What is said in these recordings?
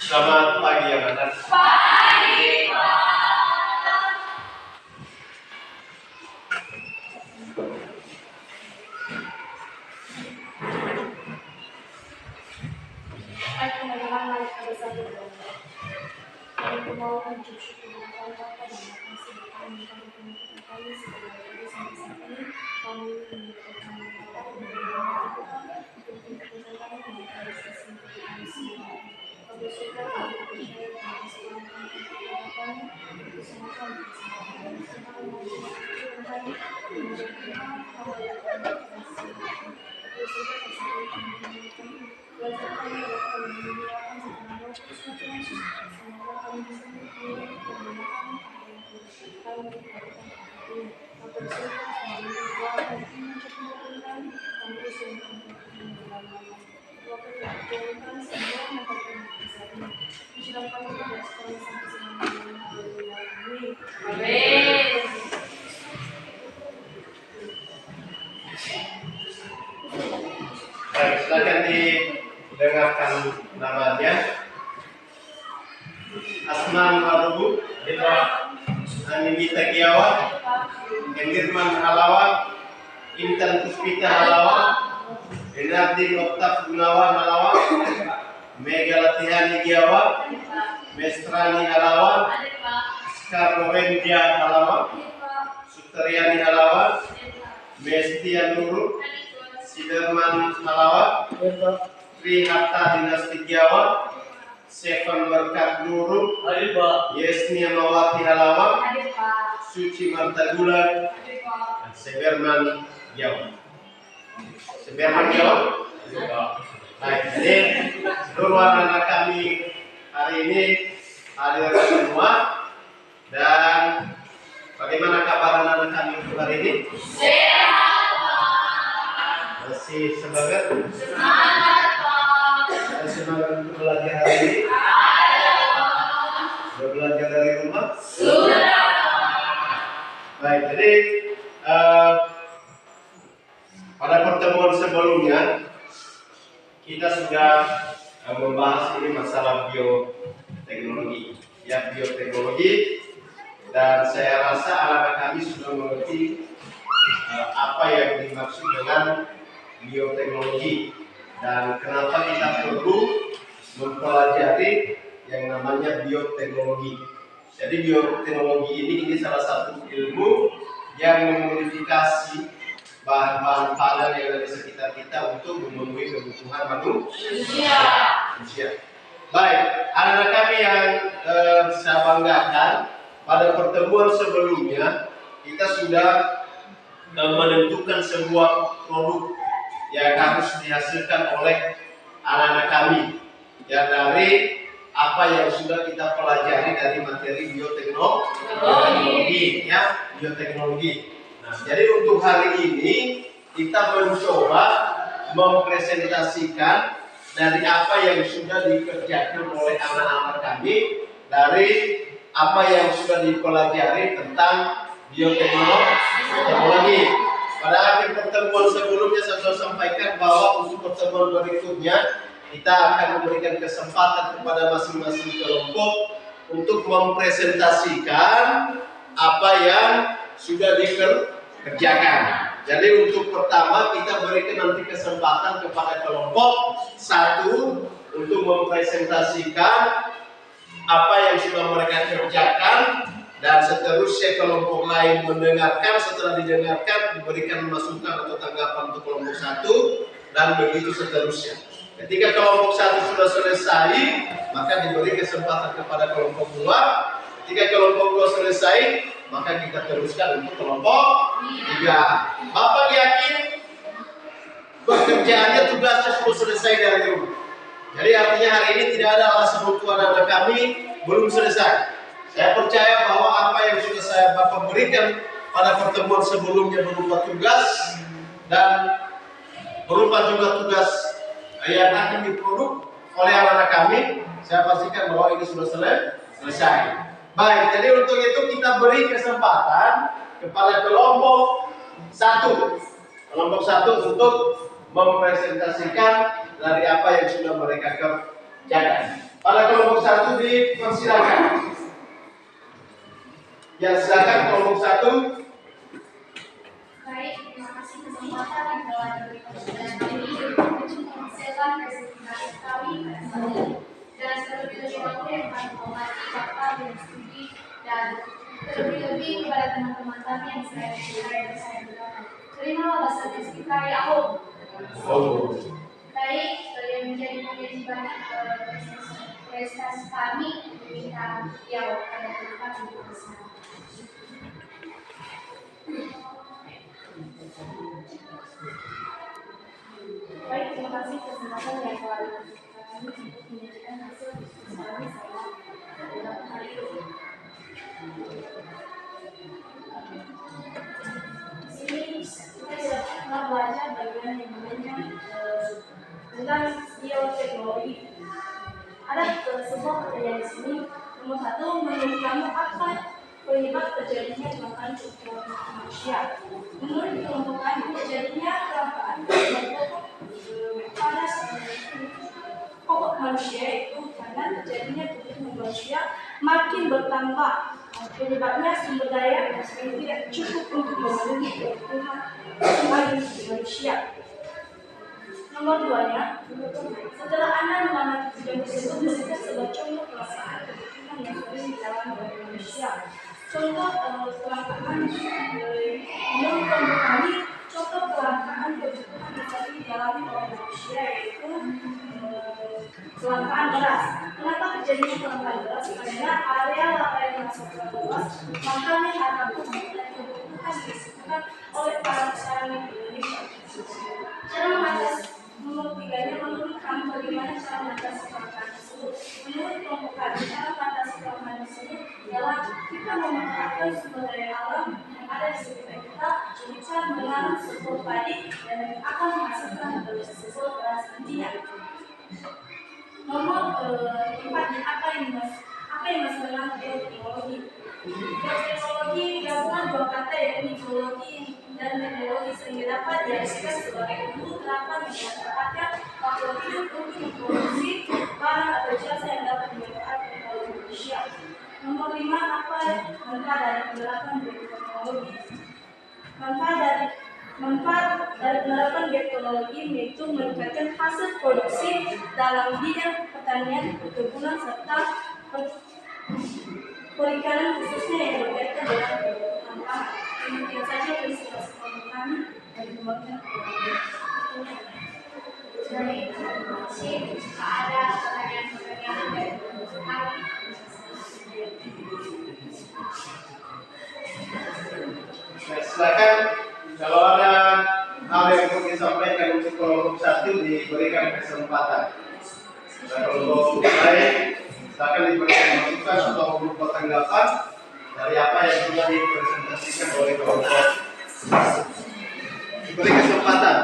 Selamat pagi anak-anak. Pagi, Pak. Baik, silakan didengarkan namanya. Asman Marubu, Anindita Giawa, Hendirman Halawa, Intan Puspita Halawa, Enardi Oktaf Gunawan Halawa, Mega Latihani Giawa, Mestrani Halawa, Skarlowendia Halawa, Sutriani Halawa, Mestian Nurul, Siderman Halawa, Tri Hatta Dinasti Giawa, Seven Berkat Nurul, Yesnia Mawati Halawa, Suci Martagula, Seberman Giawa. Seberman Giawa. Baik, jadi seluruh anak kami hari ini hadir semua. Dan bagaimana kabar anak kami untuk hari ini? Sehat, Masih semangat? semangat, Pak. Masih semangat untuk belajar hari ini? Sudah belajar dari rumah? Sudah. Baik, jadi pada pertemuan sebelumnya kita sudah membahas ini masalah bioteknologi, ya bioteknologi, dan saya rasa anak-anak kami sudah mengerti apa yang dimaksud dengan bioteknologi dan kenapa kita perlu mempelajari yang namanya bioteknologi. Jadi bioteknologi ini salah satu ilmu yang memodifikasi bahan-bahan pangan yang ada di sekitar kita untuk memenuhi kebutuhan manusia. Baik, anak-anak kami yang saya banggakan, pada pertemuan sebelumnya kita sudah menentukan sebuah produk yang harus dihasilkan oleh anak-anak kami, ya, dari apa yang sudah kita pelajari dari materi bioteknologi, ya, bioteknologi. Nah, jadi untuk hari ini kita mencoba mempresentasikan dari apa yang sudah dikerjakan oleh anak-anak kami, dari apa yang sudah dipelajari tentang bioteknologi. Pada akhir pertemuan sebelumnya saya sudah sampaikan bahwa untuk pertemuan berikutnya kita akan memberikan kesempatan kepada masing-masing kelompok untuk mempresentasikan apa yang sudah dikerjakan. Jadi untuk pertama kita berikan nanti kesempatan kepada kelompok satu untuk mempresentasikan apa yang sudah mereka kerjakan, dan seterusnya kelompok lain mendengarkan. Setelah didengarkan diberikan masukan atau tanggapan untuk kelompok satu, dan begitu seterusnya. Ketika kelompok satu sudah selesai, maka diberi kesempatan kepada kelompok dua. Ketika kelompok dua selesai, maka kita teruskan untuk kelompok tiga. Bapak yakin pekerjaannya, tugasnya sudah selesai dari rumah. Jadi artinya hari ini tidak ada alasan untuk anak-anak kami belum selesai. Saya percaya bahwa apa yang sudah saya Bapak berikan pada pertemuan sebelumnya berupa tugas dan berupa juga tugas yang akan diproduk oleh anak-anak kami, saya pastikan bahwa ini sudah selesai. Baik, jadi untuk itu kita beri kesempatan kepada kelompok satu Kelompok 1 untuk mempresentasikan dari apa yang sudah mereka kerjakan. Pada kelompok 1 dipersilakan. Ya, silakan kelompok 1. Baik, terima kasih kesempatan yang telah diberikan kepada kami untuk menyampaikan presentasi kami pada saat ini. Dan terlebih-lebih aku yang akan menghormati Bapak dan studi dan terlebih-lebih kepada teman-teman kami yang saya cintai dan saya banggakan. Terimalah bahasa kita ya Allah. Baik, yang menjadi kewajiban prestasi kami meminta ya Allah pada tempat yang bersama. Baik, terima kasih kesempatan yang telah diberikan kami untuk menyajikan hasil diskusi kami saya dalam hari ini. Di sini kita tidak pernah belajar bagian yang namanya tentang bioteknologi. Ada sebuah pertanyaan di sini. Nomor 1, menurut kamu apa penyebab terjadinya kelangkaan pokok manusia? Menurut kelompok kami, terjadinya kelangkaan pada pokok manusia itu karena terjadinya kebutuhan manusia makin bertambah. Penyebabnya sumber daya yang tidak cukup untuk memenuhi kebutuhan manusia. Nomor 2-nya, setelah Anda mengamati tujuan tersebut, berikan sebuah contoh kelangkaan kebutuhan yang sering dialami oleh manusia. Contoh kelangkaan menurut kelompok kami, contoh kelangkaan kebutuhan yang sering dialami oleh manusia yaitu kelangkaan beras. Kenapa terjadinya kelangkaan beras? Karena area lapangan sangat luas, makanya harga produk dan kebutuhan disebutkan oleh para petani di Indonesia. Cara mengatasi nomor 3-nya, menurut kamu bagaimana cara mengatasi kelangkaan tersebut? Menurut kelompok kami, cara mengatasi kelangkaan tersebut adalah kita memanfaatkan sumber daya alam yang ada di sekitar kita, misal menanam sebuah padi dan akan menghasilkan sebuah beras nantinya. Nomor 4-nya, apa yang masuk dalam bioteknologi? Bioteknologi gabungan dua kata yaitu biologi dan teknologi sehingga dapat diartikan sebagai ilmu terapan yang manfaatnya makhluk hidup untuk memproduksi barang atau jasa yang dapat dimanfaatkan oleh manusia. Nomor 5, apa manfaat dari penerapan bioteknologi? Manfaat dari penerapan bioteknologi yaitu meningkatkan hasil produksi dalam bidang pertanian, perkebunan serta perikanan khususnya yang berkaitan dengan kebutuhan pangan. Demikian saja presentasi kami dan kembangkan Baik, terima kasih. Ada pertanyaan-pertanyaan dari kami. Silakan, kalau ada hal yang perlu disampaikan untuk kelompok 1 diberikan kesempatan. Dan kelompok lain silakan diberikan masukan atau berupa tanggapan dari apa yang sudah dipresentasikan oleh kelompok. Diberi kesempatan.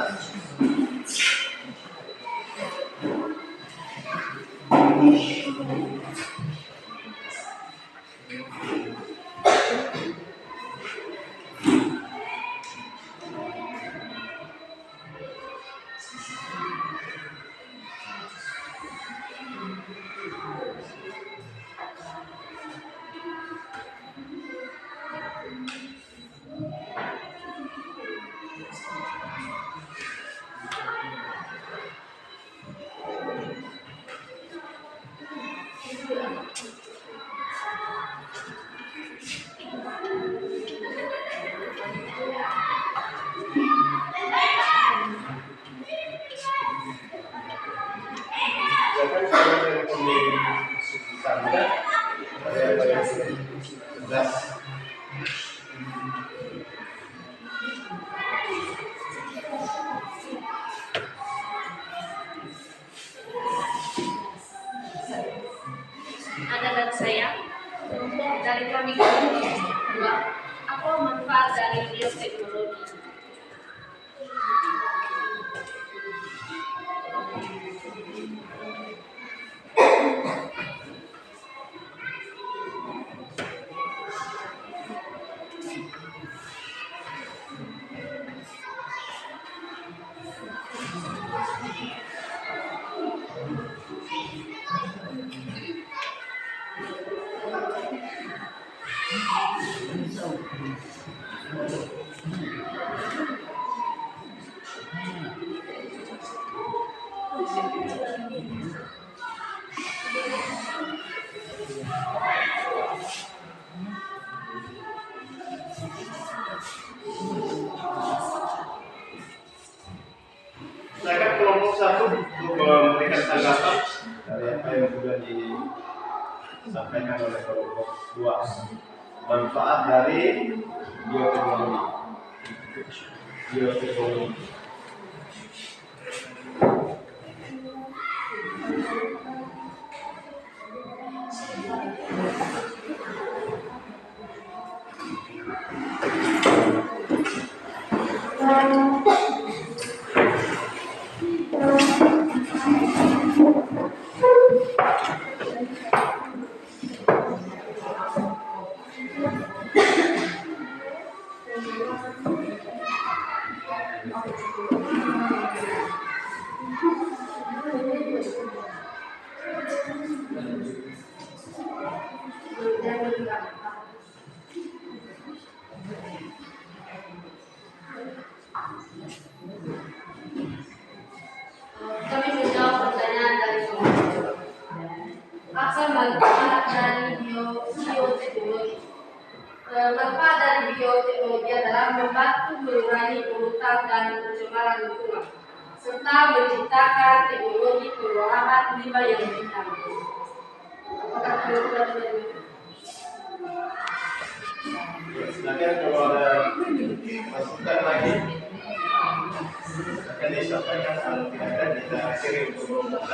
Silakan kelompok 1 untuk memberikan tanggapan dari apa yang sudah disampaikan oleh kelompok 2. Manfaat dari bioteknologi. Kami menjawab pertanyaan dari kelompok. Apa manfaat dari bioteknologi? Manfaat dari bioteknologi adalah membantu mengurangi polutan dan pencemaran lingkungan, serta menciptakan teknologi pengolahan limbah yang berikan. Apakah kelompok Silakan kalau ada masukan lagi akan disampaikan, kalau tidak ada kita akhiri untuk kelompok 1.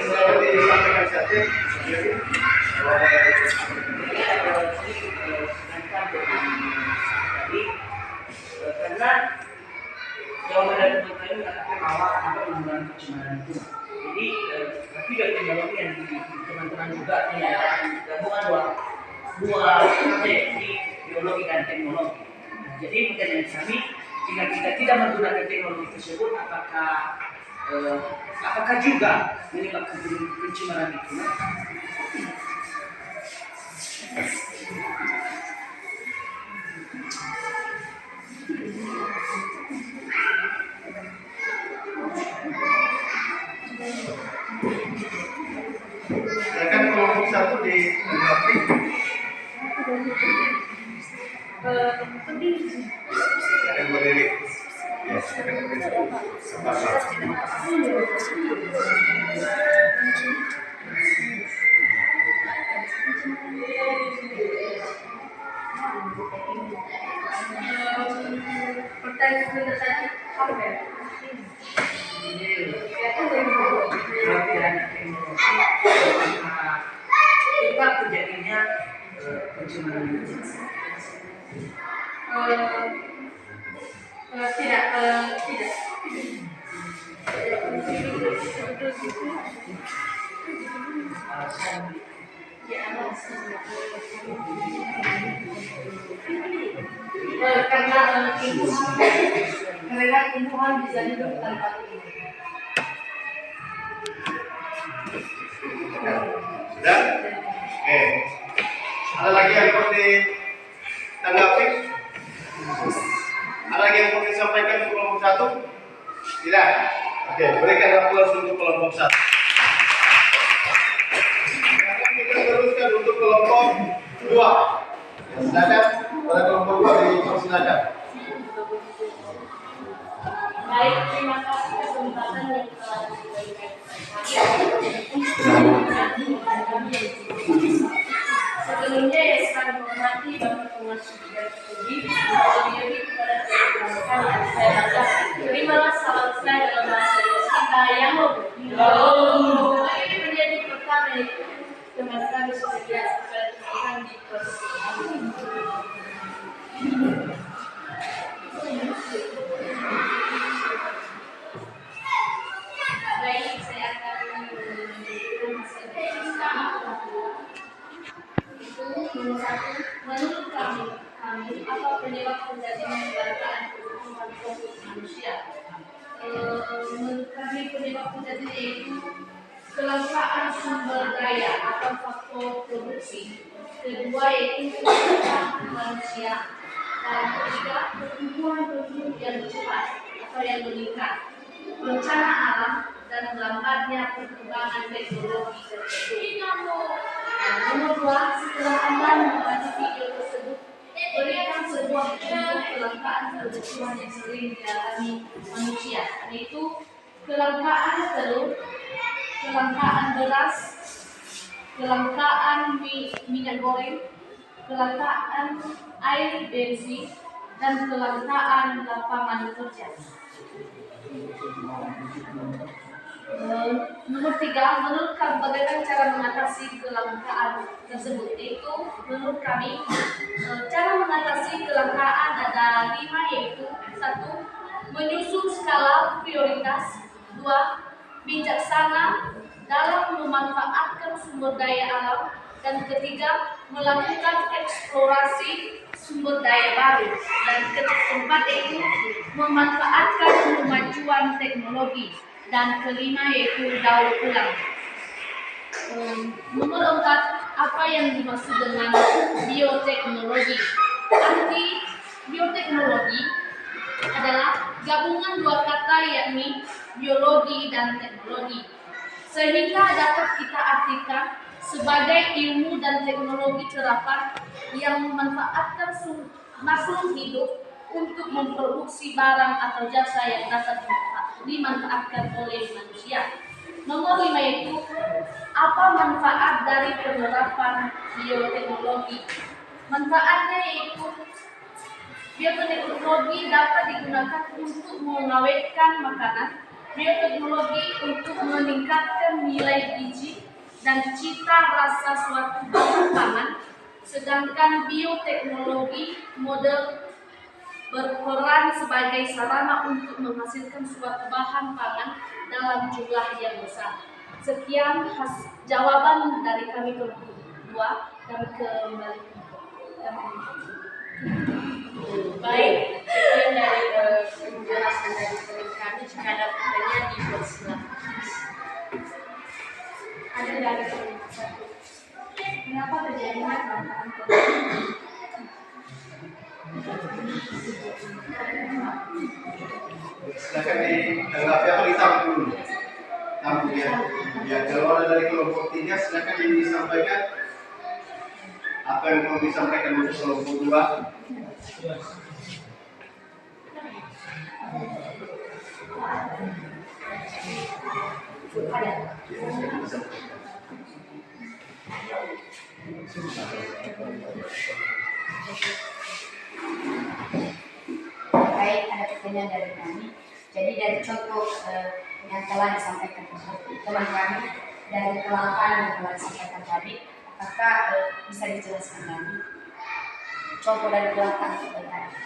Saya disampaikan saja. Karena jawaban dari teman-teman ini mengatakan bahwa ada pengurangan pencemaran lingkungan. Jadi tapi dari teknologi yang teman-teman juga punya gabungan dua teknologi, biologi dan teknologi. Jadi pertanyaan kami, jika kita tidak menggunakan teknologi tersebut, apakah juga menyebabkan pencemaran lingkungan? Silakan kelompok 1 ditanggapi. Silakan berdiri. Ya, silakan berdiri. pertanyaan tadi apa ya? Sebab terjadinya pencemaran lingkungan. Tidak. Karena tumbuhan bisa hidup tanpa ini. Sudah? Oke. Ada lagi yang perlu ditanggapi? Ada lagi yang perlu disampaikan untuk kelompok 1? Tidak? Oke, berikan aplaus untuk kelompok 1. Sekarang kita teruskan untuk kelompok 2. Ya, silakan pada kelompok 2 dipersilakan. Baik, terima kasih kesempatan yang telah diberikan kepada kami. Sebelumnya ya saya menghormati Bapak Pengasih dan Studi, lebih kepada rekan-rekan yang saya bangga. Terimalah salam saya dalam bahasa kita yang ini menjadi pertama itu teman kami sebagai rekan di proses ini. Baik, saya akan memberikan menurut kami apa penyebab terjadinya kecelakaan perhubungan manusia? Menurut kami penyebab terjadinya itu kelangkaan sumber daya atau faktor produksi. Kedua yaitu kecelakaan manusia. Dan ketiga pertumbuhan penduduk yang cepat atau yang meningkat. Bencana alam dan lambatnya perkembangan teknologi tertentu. Nomor 2, setelah Anda menonton video tersebut, berikan sebuah contoh kelangkaan kebutuhan yang sering dialami manusia, yaitu kelangkaan telur, kelangkaan beras, kelangkaan minyak goreng, kelangkaan air bensin, dan kelangkaan lapangan kerja. Nomor 3, menurut kami bagaimana cara mengatasi kelangkaan tersebut? Itu menurut kami cara mengatasi kelangkaan ada 5, yaitu 1. Menyusun skala prioritas. 2. Bijaksana dalam memanfaatkan sumber daya alam. Dan ketiga, melakukan eksplorasi sumber daya baru. Dan keempat yaitu memanfaatkan kemajuan teknologi. Dan kelima yaitu daur ulang. Nomor 4, apa yang dimaksud dengan bioteknologi? Arti bioteknologi adalah gabungan dua kata yakni biologi dan teknologi, sehingga dapat kita artikan sebagai ilmu dan teknologi terapan yang memanfaatkan makhluk hidup untuk memproduksi barang atau jasa yang dapat dimanfaatkan oleh manusia. Nomor 5 yaitu apa manfaat dari penerapan bioteknologi? Manfaatnya yaitu bioteknologi dapat digunakan untuk mengawetkan makanan, bioteknologi untuk meningkatkan nilai gizi dan cita rasa suatu bahan pangan, sedangkan bioteknologi model berperan sebagai sarana untuk menghasilkan suatu bahan pangan dalam jumlah yang besar. Sekian jawaban dari kami kelompok 2. Kami kembali. Baik, sekian dari penjelasan dari teman kami. Jika ada pertanyaan dipersilakan. Ada dari kelompok 1. Kenapa terjadinya kelangkaan? Silakan ditanggapi atau ditampung dulu. Tampung ya. Ya, kalau ada dari kelompok 3 silakan disampaikan apa yang mau disampaikan untuk kelompok 2. Baik, ada pertanyaan dari kami. Jadi dari contoh yang telah disampaikan teman kami dari kelangkaan yang telah disampaikan tadi, apakah bisa dijelaskan lagi contoh dari kelangkaan itu tadi?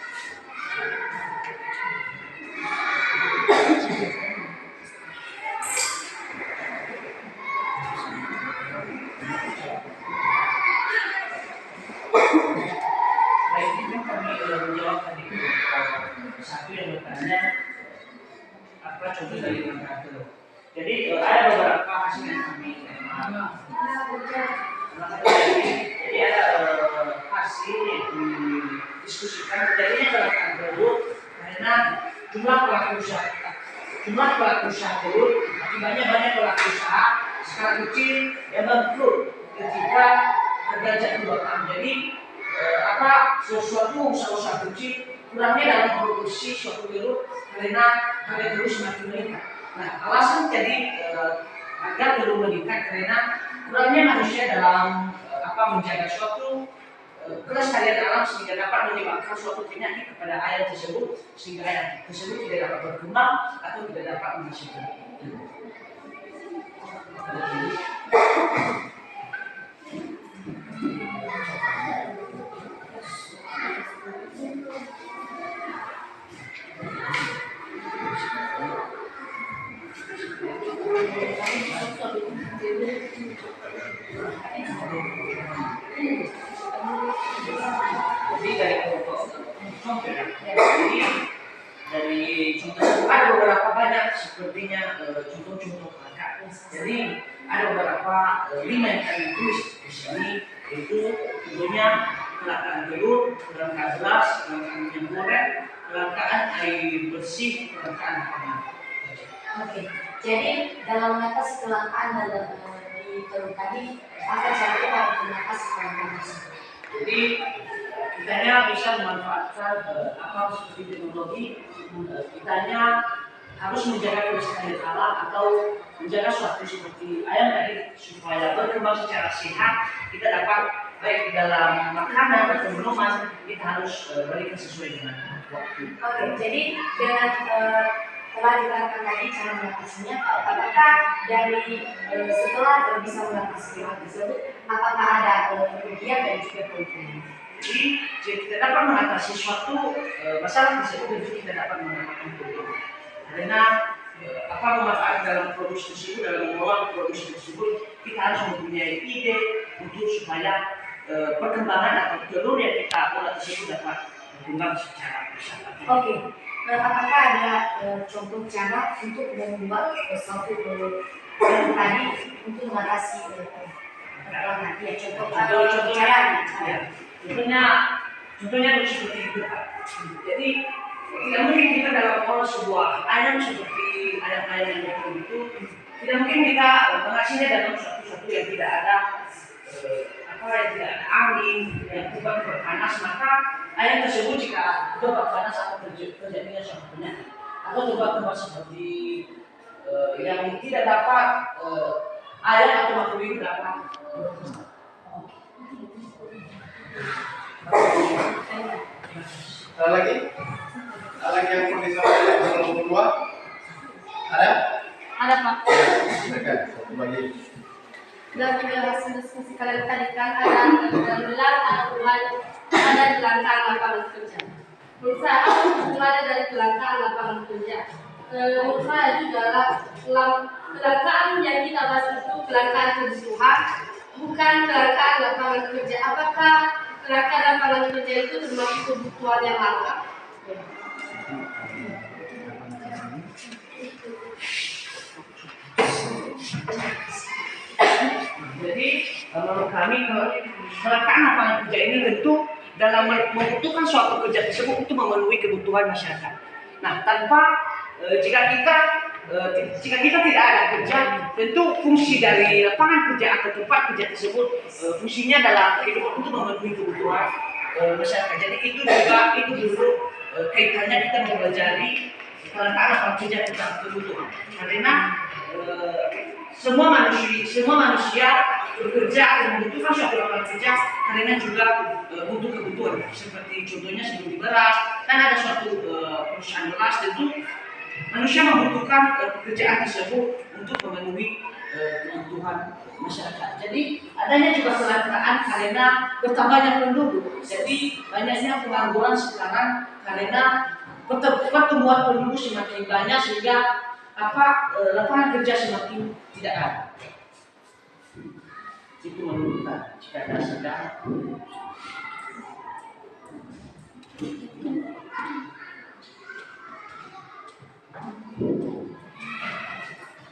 Baik, ini kami menjawab tadi satu yang bertanya apa contoh dari kelangkaan telur. Jadi ada beberapa hasil yang kami terima. Jadi ada hasil yang didiskusikan terjadinya kelangkaan telur karena jumlah pelaku usaha telur akibatnya banyak pelaku usaha skala kecil yang bangkrut ketika derajat kedutaan. Jadi sesuatu usaha kecil kurangnya dalam produksi suatu telur karena harga telur semakin meningkat. Nah, alasan jadi harga telur meningkat karena kurangnya manusia dalam menjaga suatu kelestarian alam sehingga dapat menyebabkan suatu penyakit kepada ayam tersebut sehingga ayam tersebut tidak dapat berkembang atau tidak dapat menghasilkan. Jadi dari contoh ya, dari contoh ada beberapa banyak sepertinya contoh-contoh kakak. Jadi ada beberapa 5 yang kami tulis di sini, yaitu tentunya kelangkaan telur, kelangkaan beras, kelangkaan minyak goreng, kelangkaan air bersih, kelangkaan pangan. Oke, jadi dalam mengatasi kelangkaan di telur tadi, apa cara kita untuk mengatasi kelangkaan tersebut? Jadi kitanya bisa memanfaatkan seperti teknologi, kitanya harus menjaga kelestarian alam atau menjaga suatu seperti ayam tadi supaya berkembang secara sehat. Kita dapat baik di dalam makanan atau minuman, kita harus berikan sesuai dengan waktu. Oke, jadi dengan telah diterangkan tadi cara mengatasinya, apakah dari setelah bisa mengatasi hal tersebut, apakah ada kerugian dan juga keuntungan? Jadi jika kita dapat mengatasi suatu masalah tersebut, tentu kita dapat mendapatkan keuntungan. Karena memanfaat dalam produksi tersebut, dalam mengelola produksi tersebut, kita harus mempunyai ide untuk supaya perkembangan atau telur yang kita olah tersebut dapat berkembang secara bersama. Oke. Apakah ada contoh cara untuk membuat suatu yang tadi untuk mengatasi kelangkaan? Ya, contoh cara. Contohnya seperti itu, Pak. Jadi tidak mungkin kita dalam mengolah sebuah ayam seperti ayam-ayam yang itu, tidak mungkin kita menghasilnya dalam suatu yang tidak ada yang tidak ada angin, yang tidak berpanas, maka ayam tersebut jika coba panas atau terjadinya suatu penyakit atau coba kembang seperti yang tidak dapat ayam atau makhluk hidup dapat berkembang. Ada lagi? Ada lagi yang perlu disampaikan dalam kedua? Ada? Ada Pak. Silakan, satu lagi. Dan hasil diskusi kalian tadi kan ada kelangkaan lapangan kerja. Menurut saya apa hubungannya dari kelangkaan lapangan kerja? Menurut saya juga kelangkaan yang kita bahas itu kelangkaan kebutuhan, bukan kelangkaan lapangan kerja. Apakah kelangkaan lapangan kerja itu termasuk kebutuhan yang langka? Jadi menurut kami kelangkaan lapangan kerja ini tentu dalam membutuhkan suatu kerja tersebut untuk memenuhi kebutuhan masyarakat. Nah, jika kita tidak ada kerja, tentu fungsi dari lapangan kerja atau tempat kerja tersebut fungsinya dalam kehidupan untuk memenuhi kebutuhan masyarakat. Jadi itu dulu kaitannya kita mempelajari kelangkaan lapangan kerja tentang kebutuhan. Karena semua manusia bekerja dan membutuhkan suatu lapangan kerja karena juga butuh kebutuhan. Seperti contohnya seperti beras, kan ada suatu perusahaan beras, tentu manusia membutuhkan pekerjaan tersebut untuk memenuhi kebutuhan masyarakat. Jadi adanya juga kelangkaan karena bertambahnya penduduk. Jadi banyaknya pengangguran sekarang karena pertumbuhan penduduk semakin banyak sehingga lapangan kerja semakin tidak ada. Itu menunjukkan jika ada sedang.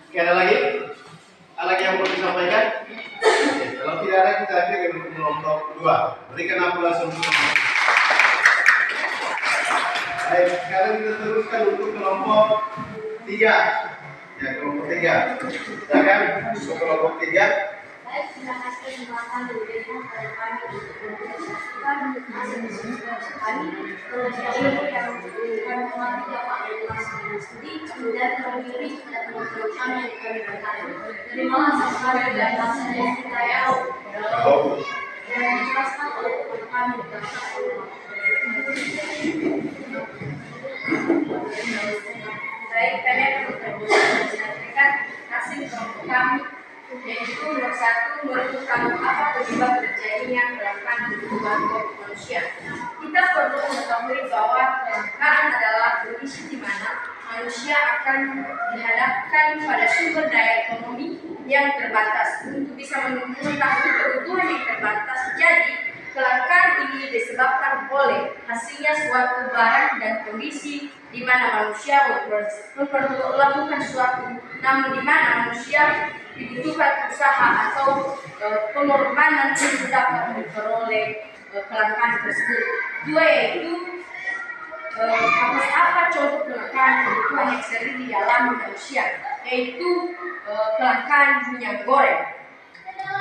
Oke, ada lagi? Ada lagi yang perlu disampaikan? Oke, kalau tidak ada kita akhiri untuk kelompok 2. Berikan aplaus untuk baik, sekarang kita teruskan untuk kelompok 3. Ya, kelompok 3. Silakan untuk kelompok 3. membahas kesempatan diberikan pada kami untuk menjelaskan hasil diskusi kami terlebih ilmu yang kami mengambil dapat dari masing-masing studi dan memilih dan meneruskan yang kami bertanya. Terima kasih dan hasil yang kita dan dijelaskan oleh teman kami baik, kami akan menyampaikan hasil kelompok kami, yaitu nomor 1 menentukan apa penyebab terjadinya kelangkaan kebutuhan pokok manusia. Kita perlu mengetahui bahwa kelangkaan adalah kondisi di mana manusia akan dihadapkan pada sumber daya ekonomi yang terbatas untuk bisa memenuhi kebutuhan yang terbatas. Jadi kelangkaan ini disebabkan oleh hasilnya suatu barang dan kondisi di mana manusia melakukan suatu, namun di mana manusia dibutuhkan usaha atau pengorbanan untuk dapat memperoleh kelangkaan tersebut. Dua yaitu apa contoh kelangkaan kebutuhan yang sering dialami manusia, yaitu kelangkaan minyak goreng.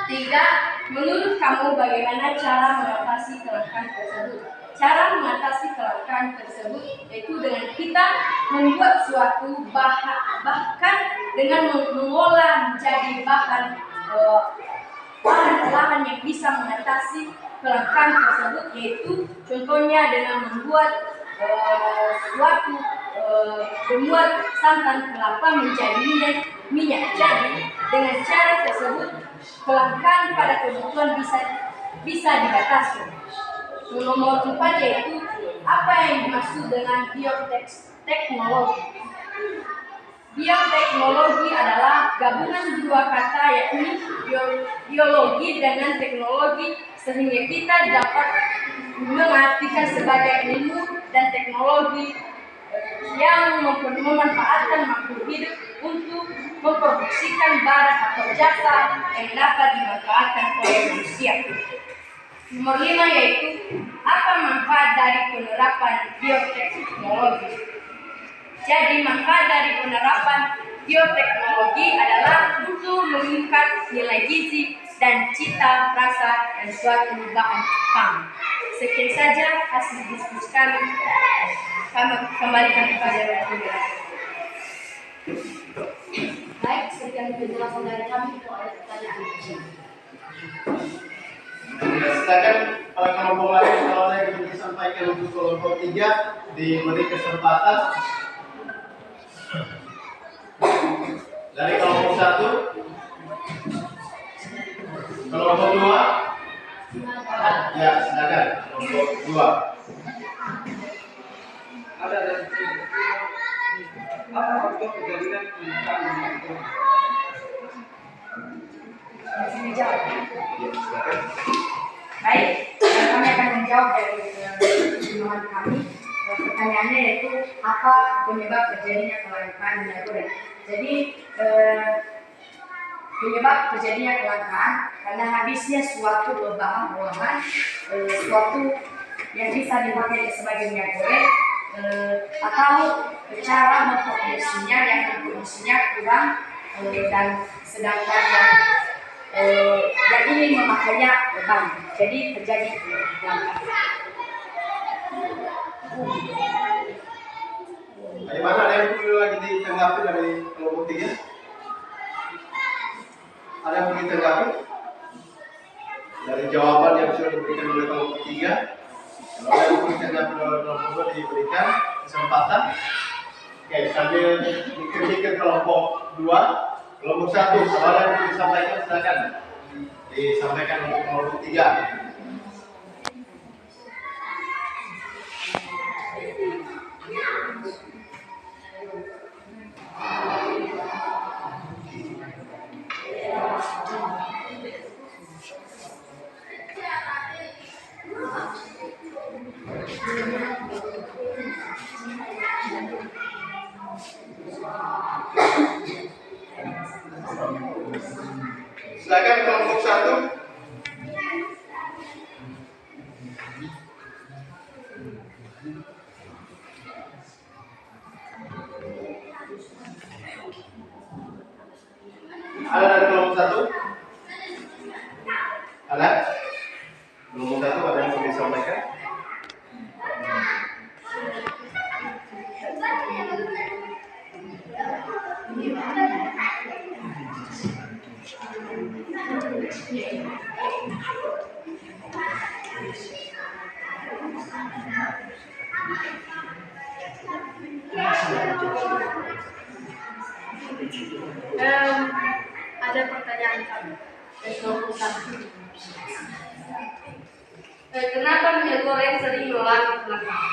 3. Menurut kamu bagaimana cara mengatasi kelangkaan tersebut? Cara mengatasi kelangkaan tersebut yaitu dengan kita membuat suatu bahkan dengan mengolah menjadi bahan olahan yang bisa mengatasi kelangkaan tersebut, yaitu contohnya dengan membuat membuat santan kelapa menjadi minyak. Jadi dengan cara tersebut kelangkaan pada kebutuhan bisa dibatasi. Nomor 4 yaitu apa yang dimaksud dengan bioteknologi. Bioteknologi adalah gabungan dua kata, yakni biologi dengan teknologi, sehingga kita dapat mengartikan sebagai ilmu dan teknologi yang memanfaatkan makhluk hidup untuk memproduksikan barang atau jasa yang dapat dimanfaatkan oleh manusia. Nomor 5 yaitu apa manfaat dari penerapan bioteknologi. Jadi manfaat dari penerapan bioteknologi adalah untuk meningkat nilai gizi dan cita rasa dan suatu bahan pangan. Sekian saja hasil diskusi kami. Kami kembalikan kepada moderator. Baik, sekian penjelasan dari kami. Itu ada pertanyaan. Silakan para kelompok lain kalau ada yang ingin disampaikan untuk kelompok 3 diberi kesempatan. Dari kelompok 1, kelompok 2, ya silakan kelompok 2. Ada apa faktor kejadian kelangkaan minyak goreng? Ya, silakan. Baik, kami akan menjawab dari teman kami. Pertanyaannya yaitu apa penyebab terjadinya kelangkaan minyak goreng. Jadi penyebab terjadinya kelangkaan karena habisnya suatu bahan olahan, suatu yang bisa dipakai sebagai minyak goreng, atau cara memproduksinya yang memproduksinya kurang, dan sedangkan yang ingin memakainya banyak, jadi terjadi kelangkaan. Bagaimana, ada yang perlu lagi ditanggapi dari kelompok 3? Ada yang perlu ditanggapi dari jawaban yang sudah diberikan oleh kelompok 3? Kalau ada yang perlu ditanggapi oleh kelompok 2 diberikan kesempatan. Oke, sambil mikir-mikir kelompok 2, kelompok 1, kalau ada yang perlu disampaikan silakan disampaikan untuk kelompok 3. Silakan kelompok 1. Ada dari kelompok 1? sampaikan? Ada pertanyaan kami. Kenapa minyak goreng sering mengalami kelangkaan?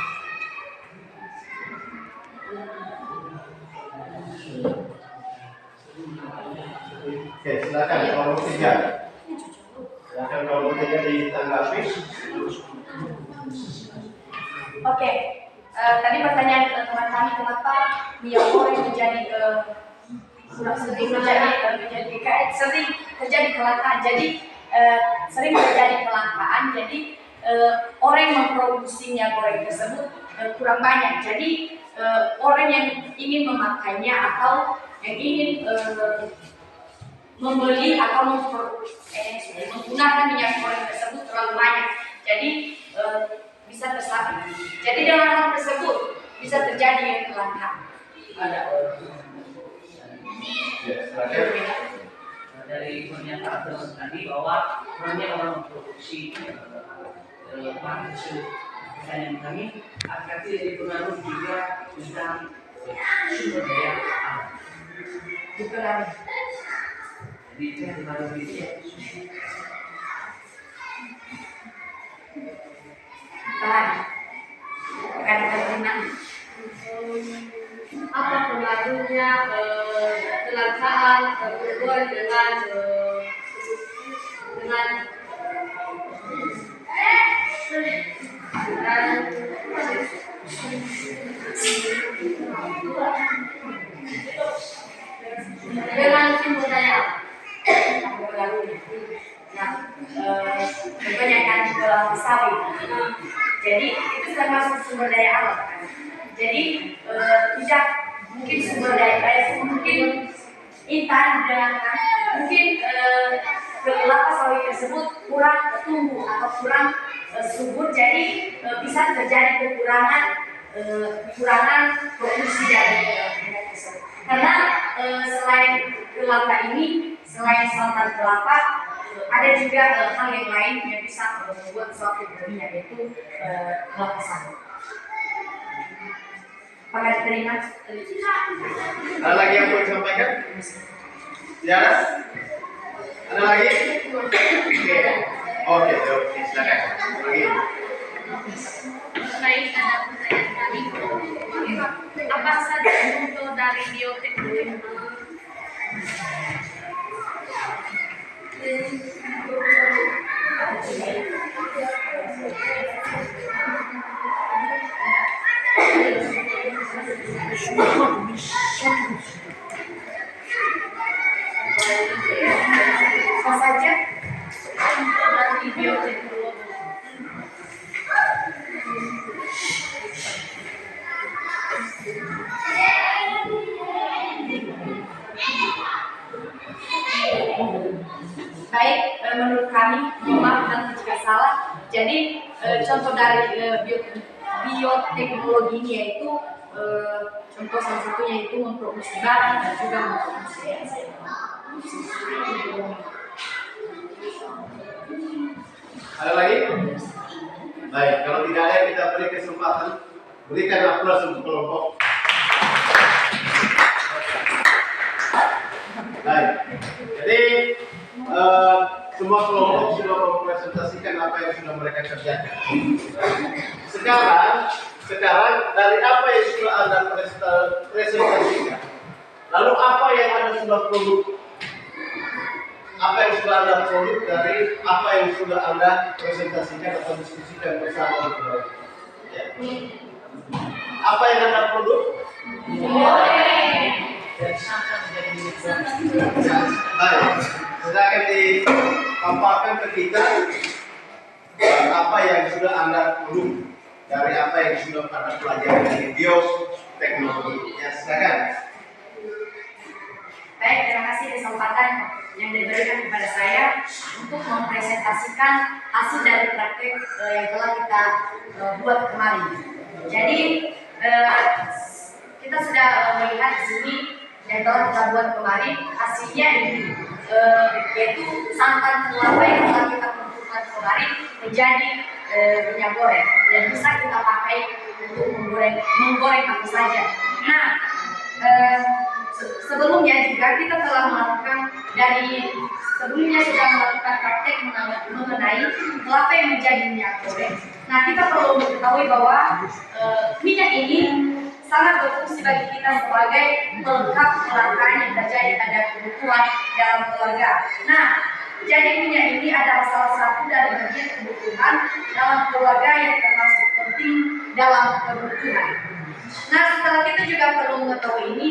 Oke, silakan kalau ketiga. Silakan kalau ketiga ditanggapi. Oke, tadi pertanyaan teman kami kenapa minyak goreng menjadi sering terjadi kelangkaan. Jadi sering terjadi kelangkaan. Jadi orang yang memproduksi minyak goreng tersebut kurang banyak. Jadi orang yang ingin memakainya atau yang ingin membeli atau menggunakan minyak goreng tersebut terlalu banyak. Jadi bisa tersabi. Jadi dengan hal tersebut bisa terjadi kelangkaan. Ada Ya, silakan. dari pernyataan teman tadi bahwa kurangnya orang memproduksi bahan tersebut. Pertanyaan kami, apakah tidak dipengaruhi juga tentang sumber daya alam? Dipengaruhi. Jadi dipengaruhi Apa pengaruhnya kelangkaan berhubungan dengan sumber daya alam? Nah, kebanyakan sawit. Jadi itu termasuk sumber daya alam. Jadi tidak mungkin sumber daya mungkin intan mungkin kelapa sawit tersebut kurang tumbuh atau kurang subur. Jadi bisa terjadi kekurangan produksi dari minyak tersebut. Karena selain kelapa ini, selain santan kelapa, ada juga hal yang lain yang bisa membuat suatu minyak, yaitu kelapa sawit. Apakah diterima? Ada lagi yang mau disampaikan? Ya? Ada lagi? Oke, silakan. Lagi. Baik, ada pertanyaan kami. Apa saja contoh dari bioteknologi? Apa saja? Contoh dari bioteknologi. Baik, menurut kami, maaf nanti jika salah. Jadi contoh dari bioteknologi ini yaitu contoh salah satunya itu memproduksi barang dan juga memproduksi Ada lagi? Baik, kalau tidak ada kita beri kesempatan, berikan aplaus untuk kelompok. Baik, jadi semua kelompok sudah mempresentasikan apa yang sudah mereka kerjakan. Sekarang dari apa yang sudah Anda presentasikan, lalu apa yang Anda sudah produk? Apa yang sudah Anda produk dari apa yang sudah Anda presentasikan atau diskusikan bersama dengan ya. Apa yang Anda produk? dari sampah menjadi milik Baik, sudah akan dipaparkan ke kita apa yang sudah Anda produk dari apa yang sudah Anda pelajari dari bioteknologi. Ya, silakan. Baik, terima kasih kesempatan yang diberikan kepada saya untuk mempresentasikan hasil dari praktek yang telah kita buat kemarin. Jadi kita sudah melihat di sini yang telah kita buat kemarin, hasilnya ini yaitu santan kelapa yang telah kita kumpulkan kemarin menjadi minyak goreng yang bisa kita pakai untuk menggoreng apa saja. Nah, sebelumnya juga kita telah melakukan sebelumnya sudah melakukan praktek mengenai kelapa yang menjadi minyak goreng. Nah, kita perlu mengetahui bahwa minyak ini sangat berfungsi bagi kita sebagai pelengkap kelangkaan yang terjadi pada kebutuhan dalam keluarga. Nah, jadi minyak ini adalah salah satu dari bagian kebutuhan dalam keluarga yang termasuk penting dalam kebutuhan. Nah, setelah kita juga perlu mengetahui ini,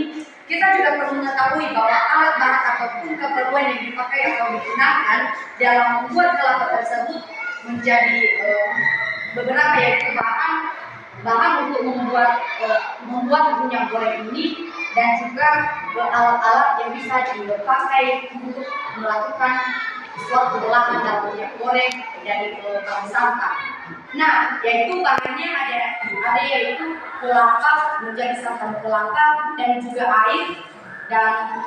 kita juga perlu mengetahui bahwa alat bahan ataupun keperluan yang dipakai atau digunakan dalam membuat kelapa tersebut menjadi beberapa, yaitu bahan untuk membuat minyak goreng ini, dan juga alat-alat yang bisa dipakai untuk melakukan suatu olahan dalam minyak goreng dari bahan santan. Nah, yaitu bahannya ada yaitu kelapa menjadi santan kelapa, dan juga air, dan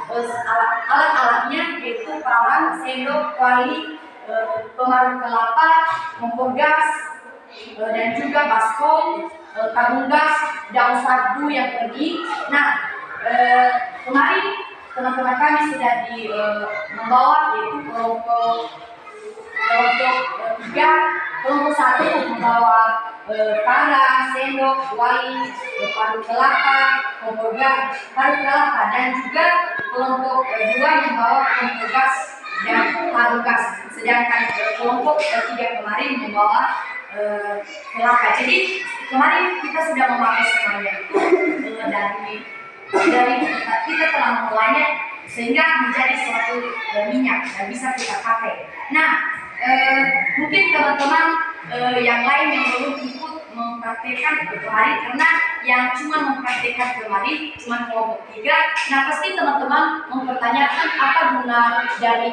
alat-alatnya yaitu parang, sendok, kuali, pemarut kelapa, kompor gas, dan juga baskom, tabung gas, daun sagu yang pergi. Nah, kemarin teman-teman kami sudah membawa yaitu kelompok 3, kelompok 1 membawa parang, sendok, kuali, parut kelapa, kompor gas, parut kelapa, dan juga kelompok 2 membawa kompor gas dan tabung gas. Sedangkan kelompok 3 kemarin membawa kelapa. Jadi kemarin kita sudah memakai semuanya itu dari kita telah mengolahnya sehingga menjadi suatu minyak yang bisa kita pakai. Nah, mungkin teman-teman yang lain yang belum ikut mempraktikkan kemarin, karena yang cuma mempraktikkan kemarin cuma kelompok 3. Nah, pasti teman-teman mempertanyakan apa guna dari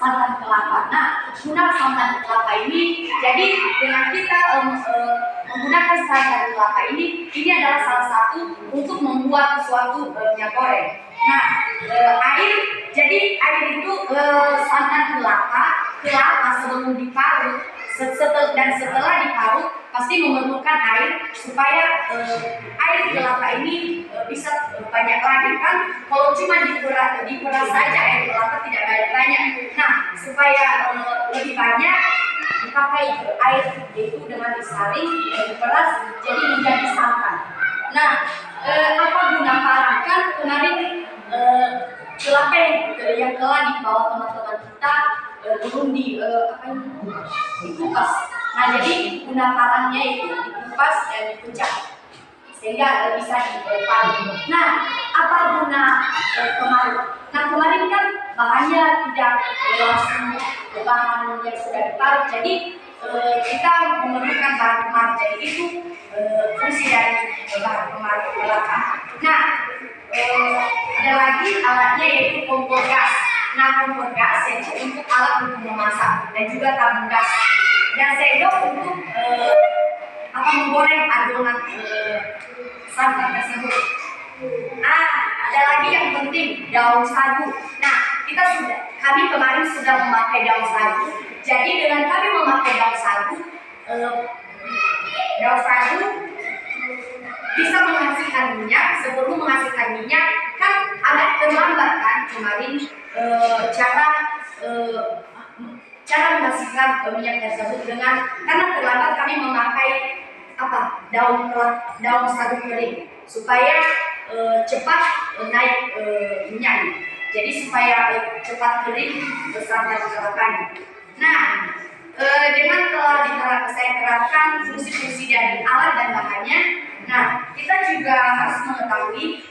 santan kelapa. Nah, guna santan kelapa ini, jadi dengan kita menggunakan santan kelapa ini adalah salah satu untuk membuat suatu minyak goreng. Nah, jadi air itu santan kelapa sebelum diparut, setelah diparut pasti memerlukan air supaya air kelapa ini bisa banyak lagi kan. Kalau cuma diperas saja air kelapa tidak banyak. Nah, supaya lebih banyak dipakai air yaitu dengan disaring dan diperas jadi menjadi santan. Nah, apa guna parang? Kan kemarin kelapa yang telah dibawa teman-teman kita belum dikupas. Nah, jadi guna parangnya itu dikupas dan dikucak sehingga bisa diparut. Nah, apa guna kemarut? Nah, kemarin kan bahannya tidak langsung bahan yang sudah diparut, jadi kita memerlukan bahan pemarut. Jadi itu fungsi dari bahan pemarut kelapa. Nah, ada lagi alatnya yaitu kompor gas. Nah, kompor gas yaitu untuk alat untuk memasak, dan juga tabung gas, dan sendok untuk menggoreng adonan santan tersebut. Nah, ada lagi yang penting, daun sagu. Nah, kami kemarin sudah memakai daun sagu. Jadi dengan kami memakai daun sagu bisa menghasilkan minyak. Sebelum menghasilkan minyak kan agak terlambat kan kemarin cara menghasilkan minyak tersebut, karena terlambat kami memakai daun sagu kering supaya cepat naik minyak. Jadi supaya cepat kering bersama kelapanya. Nah, dengan telah saya terapkan fungsi-fungsi dari alat dan bahannya. Nah, kita juga harus mengetahui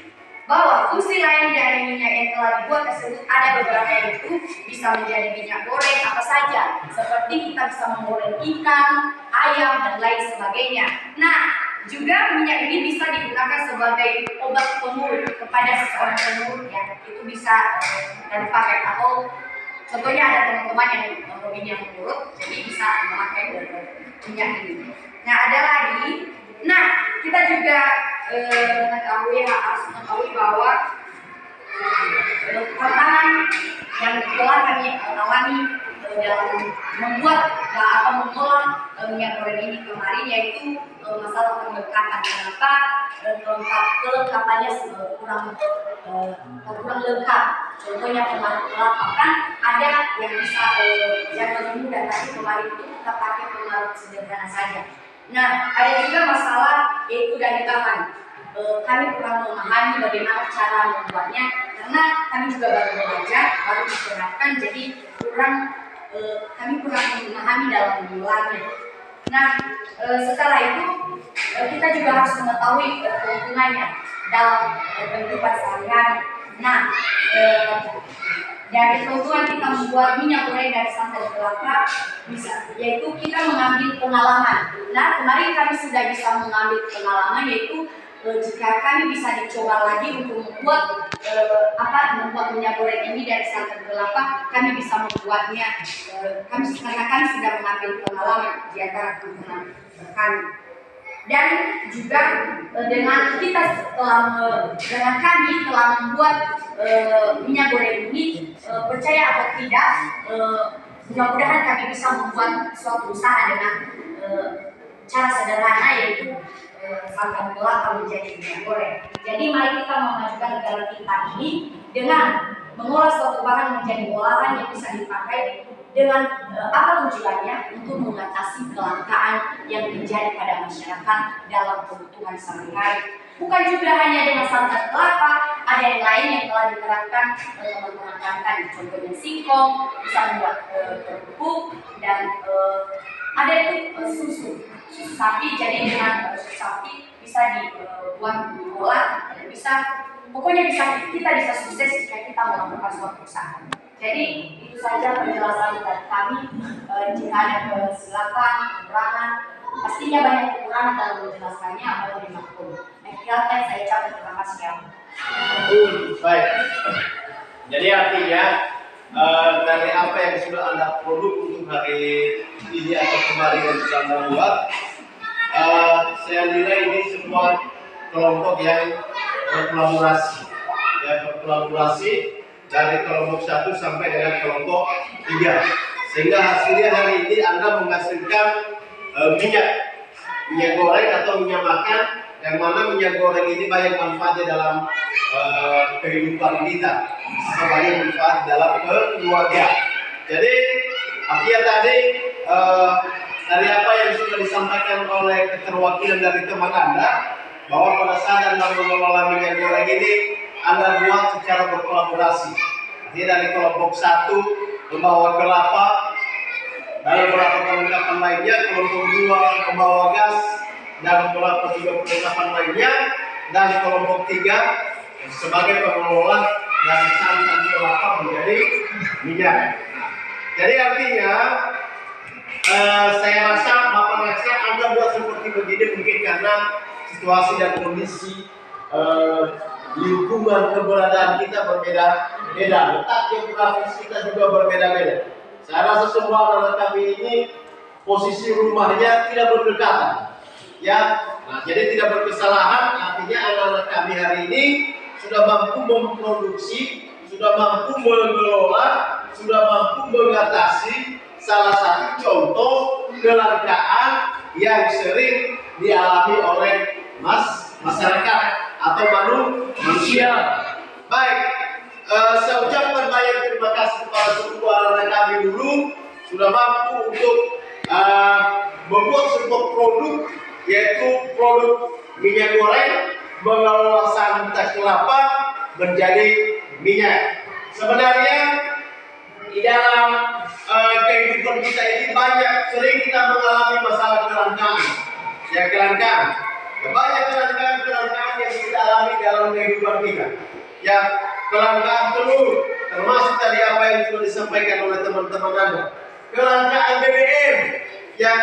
bahwa fungsi lain dari minyak yang telah dibuat tersebut ada beberapa, yaitu bisa menjadi minyak goreng apa saja, seperti kita bisa menggoreng ikan, ayam, dan lain sebagainya. Nah, juga minyak ini bisa digunakan sebagai obat pemurut kepada seseorang pemurut ya. Itu bisa dipakai atau contohnya ada teman-teman yang hobinya mengurut, jadi bisa memakai minyak ini. Nah ada lagi, nah kita juga harus mengetahui bahwa tantangan yang telah kami alami dalam membuat atau mengolah minyak goreng ini kemarin yaitu masalah kelengkapan. Kenapa kelengkapannya kurang lengkap? Contohnya pelarut kelapa kan ada yang bisa yang lebih mudah, tapi kemarin itu kita pakai pelarut sederhana saja. Nah ada juga masalah yaitu dari bahan. Kami kurang memahami bagaimana cara membuatnya karena kami juga baru belajar, baru diserahkan, jadi kami kurang memahami dalam mengolahnya. Nah setelah itu kita juga harus mengetahui keuntungannya dalam kehidupan sehari-hari. Nah dari keuntungan kita membuat minyak goreng dari santan kelapa bisa, yaitu kita mengambil pengalaman. Nah kemarin kami sudah bisa mengambil pengalaman yaitu jika kami bisa dicoba lagi untuk membuat minyak goreng ini dari santan kelapa, kami bisa membuatnya karena kami sudah mengambil pengalaman di antara teman-teman kami. Dan juga dengan kami telah membuat minyak goreng ini, percaya atau tidak, mudah-mudahan kami bisa membuat suatu usaha dengan cara sederhana yaitu santan kelapa menjadi minyak goreng. Jadi mari kita memajukan negara kita ini dengan mengolah suatu bahan menjadi olahan yang bisa dipakai dengan apa tujuannya? Untuk mengatasi kelangkaan yang terjadi pada masyarakat dalam kebutuhan sehari-hari. Bukan juga hanya dengan santan kelapa, ada yang lain yang telah diterapkan teman-teman kami, contohnya singkong, bisa membuat kerupuk, dan ada itu susu sapi. Jadi dengan susu sapi bisa dibuat diolah, pokoknya kita bisa sukses jika kita melakukan suatu usaha. Jadi itu saja penjelasan dari kami. Jika ada kesilapan, kekurangan, pastinya banyak kekurangan dalam menjelaskannya, mohon dimaklumi. Saya ucapkan terima kasih ya. Baik. Jadi artinya dari apa yang sudah Anda produk untuk hari ini atau kemarin yang sudah Anda buat, saya nilai ini semua kelompok yang berkolaborasi dari kelompok 1 sampai dengan kelompok 3, sehingga hasilnya hari ini Anda menghasilkan minyak goreng atau minyak makan, yang mana minyak goreng ini banyak manfaatnya dalam kehidupan kita, atau banyak manfaat dalam keluarga. Jadi artinya tadi dari apa yang sudah disampaikan oleh keterwakilan dari teman Anda, bahwa pada saat Anda mengelola minyak goreng ini, Anda buat secara berkolaborasi. Artinya dari kelompok 1 membawa kelapa dan beberapa perlengkapan lainnya, kelompok 2 membawa gas dan beberapa juga perlengkapan lainnya, dan kelompok 3 sebagai pengelola dari santan kelapa menjadi minyak. Jadi artinya saya rasa Bapak Reksa Anda buat seperti begini mungkin karena situasi dan kondisi lingkungan keberadaan kita berbeda-beda, letak geografis kita juga berbeda-beda. Saya rasa semua anak kami ini posisi rumahnya tidak berdekatan, ya. Nah, jadi tidak berkesalahan. Artinya anak-anak kami hari ini sudah mampu memproduksi, sudah mampu mengelola, sudah mampu mengatasi salah satu contoh kelangkaan yang sering dialami oleh masyarakat atau manusia. Baik, saya ucapkan banyak terima kasih kepada semua anak kami dulu sudah mampu untuk membuat sebuah produk, yaitu produk minyak goreng mengelola santan kelapa menjadi minyak. Sebenarnya di dalam kehidupan kita ini sering kita mengalami masalah kelangkaan. Ya, kelangkaan. Banyak kelangkaan yang kita alami dalam kehidupan kita. Ya, kelangkaan telur, termasuk tadi apa yang sudah disampaikan oleh teman-teman Anda. Kelangkaan BBM, ya,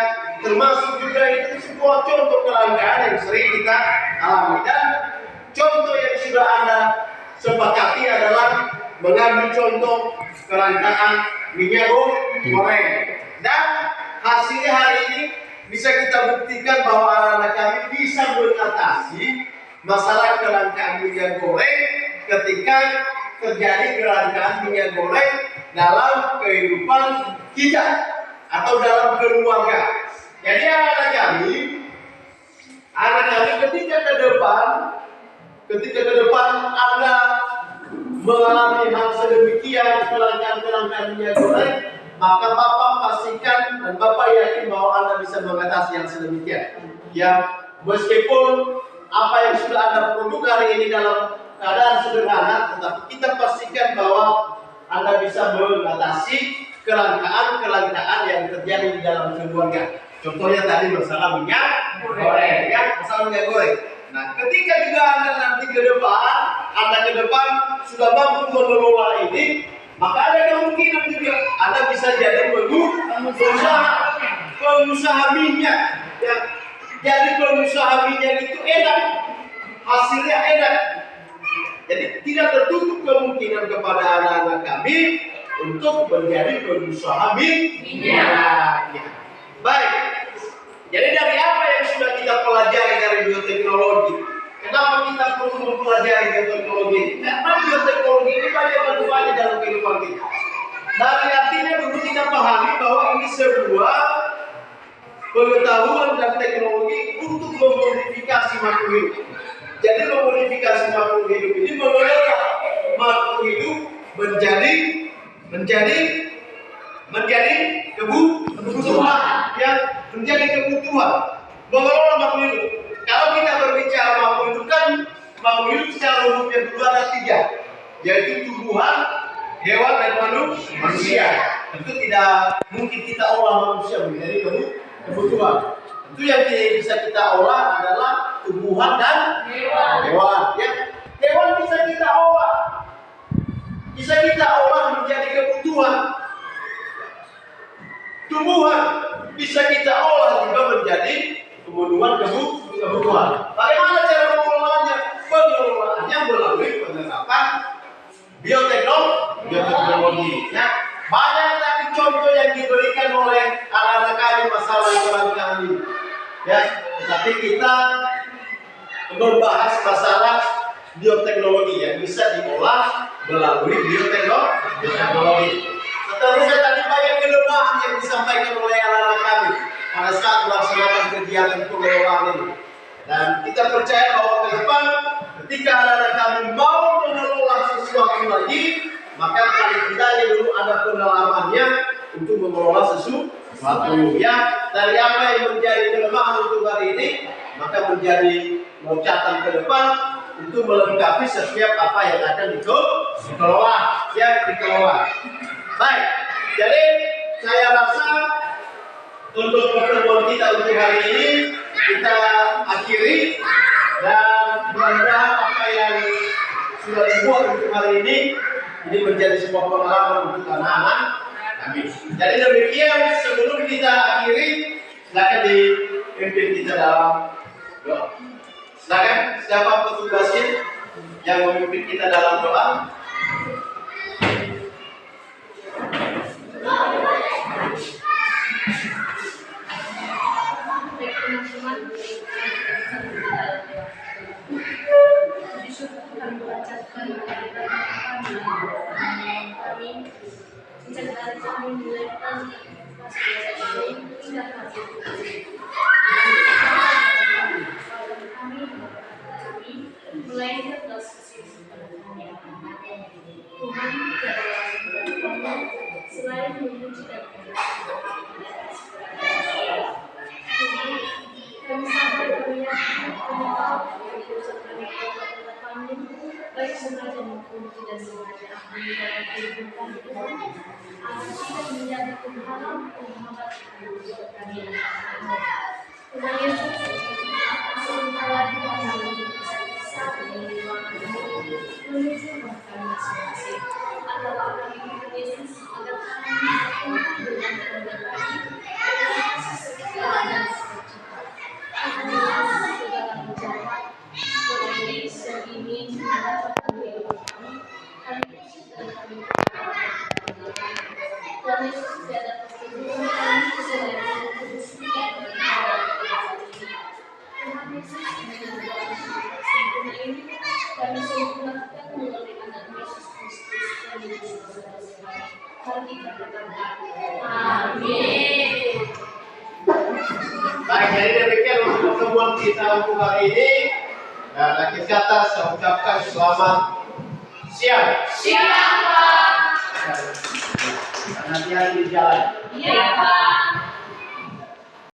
termasuk juga itu sebuah contoh kelangkaan yang sering kita alami. Dan contoh yang sudah Anda sepakati adalah mengambil contoh kelangkaan minyak goreng. Dan hasilnya hari ini bisa kita buktikan bahwa anak-anak kami bisa mengatasi masalah kelangkaan minyak goreng ketika terjadi kelangkaan minyak goreng dalam kehidupan kita atau dalam keluarga. Jadi anak kami ketika ke depan Anda mengalami hal sedemikian kelangkaan minyak goreng, maka Bapak pastikan dan Bapak yakin bahwa Anda bisa mengatasi yang sedemikian. Ya, meskipun apa yang sudah Anda produk hari ini dalam keadaan sederhana, tetapi kita pastikan bahwa Anda bisa mengatasi kelangkaan yang terjadi di dalam keluarga. Contohnya tadi masalah minyak goreng, ya, masalah minyak goreng. Nah, ketika juga Anda nanti ke depan sudah mampu mengelola ini, maka ada kemungkinan juga Anda bisa jadi pengusaha minyak. Ya, jadi pengusaha minyak itu enak, hasilnya enak. Jadi tidak tertutup kemungkinan kepada anak-anak kami untuk menjadi pengusaha minyak. Ya. Baik. Jadi dari apa yang sudah kita pelajari dari bioteknologi? Kenapa kita perlu mempelajari bioteknologi? Karena bioteknologi ini banyak manfaatnya dalam kehidupan kita. Dari artinya dulu kita pahami bahwa ini sebuah pengetahuan dan teknologi untuk memodifikasi makhluk hidup. Jadi memodifikasi makhluk hidup ini mengelola makhluk hidup menjadi kebutuhan, ya, menjadi kebutuhan. Mengelola makhluk hidup. Kalau kita berbicara makhluk hidup kan makhluk hidup secara umumnya itu ada 3, yaitu tumbuhan, hewan dan manusia. Tentu tidak mungkin kita olah manusia menjadi kebutuhan. Itu yang bisa kita olah adalah tumbuhan dan hewan. Ya. Hewan bisa kita olah menjadi kebutuhan. Tumbuhan bisa kita olah juga menjadi kebutuhan. Bagaimana cara pengelolaannya? Pengelolaannya melalui penerapan bioteknologi. Ya. Banyak tadi contoh yang diberikan oleh anak-anak kami masalah kelangkaan ini. Ya, tetapi kita membahas masalah bioteknologi yang bisa diolah melalui bioteknologi. Seterusnya tadi banyak kelemahan yang disampaikan oleh anak-anak kami pada saat melaksanakan kegiatan pengelolaan ini. Dan kita percaya bahwa ke depan ketika anak-anak kami mau mengelola sesuatu lagi, maka paling tidaknya dulu ada pengalamannya untuk mengelola sesuatu. Ya, dari apa yang menjadi kelemahan untuk hari ini, maka menjadi loncatan ke depan untuk melengkapi setiap apa yang akan dikelola. Baik, jadi saya rasa untuk pertemuan kita untuk hari ini kita akhiri, dan mudah-mudahan apa yang sudah dibuat untuk hari ini menjadi sebuah pengalaman untuk anak-anak kami. Jadi demikian, sebelum kita akhiri, silakan dipimpin kita dalam doa. Silakan siapa petugasnya yang memimpin kita dalam doa. Selain memuji dan kami sampai berminat baik sengaja maupun tidak sengaja di dalam kehidupan kita, tidak menjadi penghalang penghambat kami. Tuhan Yesus, sebentar lagi kami bisa mengirimkan menuju kami masing-masing. Adalah kami Yesus agar kami dengan kehendak kami, dengan kasih setia menjadi saudara-saudara. Mari kita berdoa. Amin. Baik, jadi demikian untuk pertemuan kita untuk hari ini. Dan akhir kata saya ucapkan selamat siang. Siap, Pak. Dan hati-hati di jalan. Iya, Pak.